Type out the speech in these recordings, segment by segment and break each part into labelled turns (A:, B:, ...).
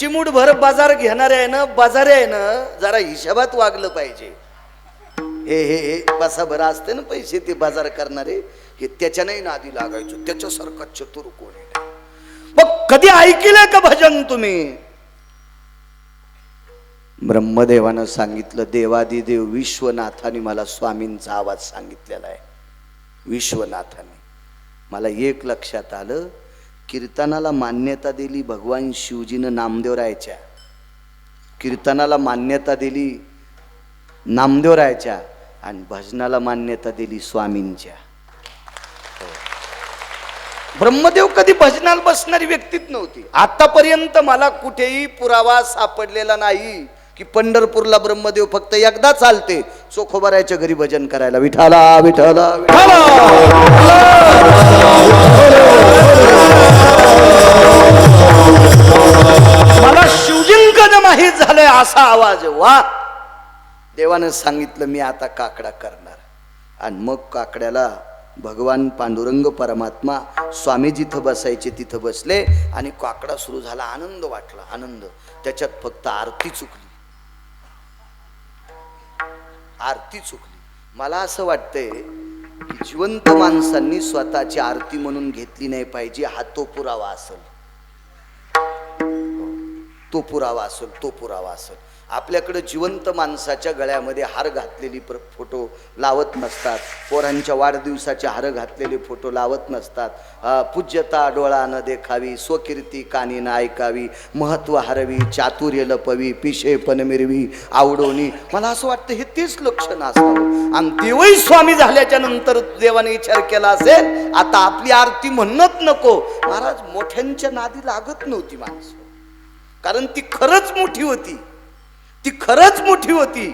A: चिमूटभर बाजार घेणारे आहे ना, बाजारी आहे ना, जरा हिशोबात वागलं पाहिजे. हे बसा बरं असते ना पैसे ते बाजार करणारे, हे त्याच्याने नादी लागायचो. त्याच्यासारखा चतुर कोणी नाही. मग कधी ऐकलंय का भजन तुम्ही? ब्रह्मदेवानं सांगितलं, देवादिदेव विश्वनाथाने मला स्वामींचा आवाज सांगितलेला आहे. विश्वनाथाने मला एक लक्षात आलं, कीर्तनाला मान्यता दिली भगवान शिवजीनं नामदेवरायाच्या, कीर्तनाला मान्यता दिली नामदेवरायाच्या, आणि भजनाला मान्यता दिली स्वामींच्या. ब्रह्मदेव कधी भजनाला बसणारी व्यक्तीच नव्हती. आतापर्यंत मला कुठेही पुरावा सापडलेला नाही की पंढरपूरला ब्रह्मदेव फक्त एकदा चालते चोखोबारायच्या घरी भजन करायला, विठाला विठाला विठाला. मला शिवजिंकन माहीत झालंय असा आवाज. वा, देवानं सांगितलं मी आता काकडा करणार. आणि मग काकड्याला भगवान पांडुरंग परमात्मा स्वामी जिथं बसायचे तिथं बसले आणि काकडा सुरू झाला. आनंद वाटला, आनंद. त्याच्यात फक्त आरती चुकली, आरती चुकली. मला असं वाटतंय की जिवंत माणसांनी स्वतःची आरती म्हणून घेतली नाही पाहिजे. हा तो पुरावा असेल, तो पुरावा असेल, तो पुरावा असेल. आपल्याकडे जिवंत माणसाच्या गळ्यामध्ये हार घातलेली फोटो लावत नसतात, पोरांच्या वाढदिवसाचे हार घातलेले फोटो लावत नसतात. पूज्यता डोळा न देखावी, स्वकीर्ती कानी न ऐकावी, महत्व हरवी, चातुर्य लपवी, पिशेपण मिरवी, आवडवणी. मला असं वाटतं हे तेच लक्षण असावं. आणि देवही स्वामी झाल्याच्या नंतर देवाने विचार केला असेल, आता आपली आरती म्हणत नको. महाराज मोठ्यांच्या नादी लागत नव्हती माणसं, कारण ती खरंच मोठी होती, ती खरंच मोठी होती.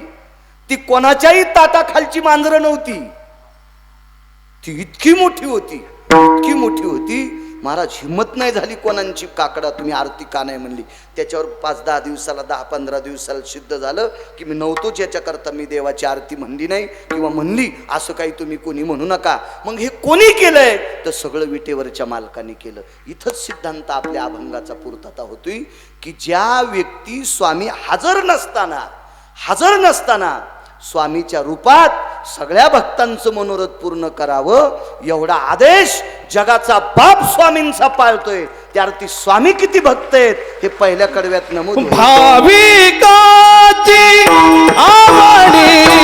A: ती कोणाच्याही ताटाखालची मांजरं नव्हती, ती इतकी मोठी होती, इतकी मोठी होती. महाराज हिम्मत नाही झाली कोणाची, काकडा तुम्ही आरती का नाही म्हणली. त्याच्यावर 5-10 दिवसाला, 10-15 दिवसाला सिद्ध झालं की मी नव्हतोच, याच्याकरता मी देवाची आरती म्हणली नाही किंवा म्हणली असं काही तुम्ही कोणी म्हणू नका. मग हे कोणी केलंय तर सगळं विटेवरच्या मालकाने केलं. इथंच सिद्धांत आपल्या अभंगाचा पूर्तता होतोय की ज्या व्यक्ती स्वामी हजर नसताना स्वामीच्या रूपात सगळ्या भक्तांचं मनोरथ पूर्ण करावं, एवढा आदेश जगाचा बाप स्वामींचा पाळतोय. त्यावरती स्वामी किती भक्त आहेत हे पहिल्या कडव्यात नमूद.
B: भाविकाची आवडी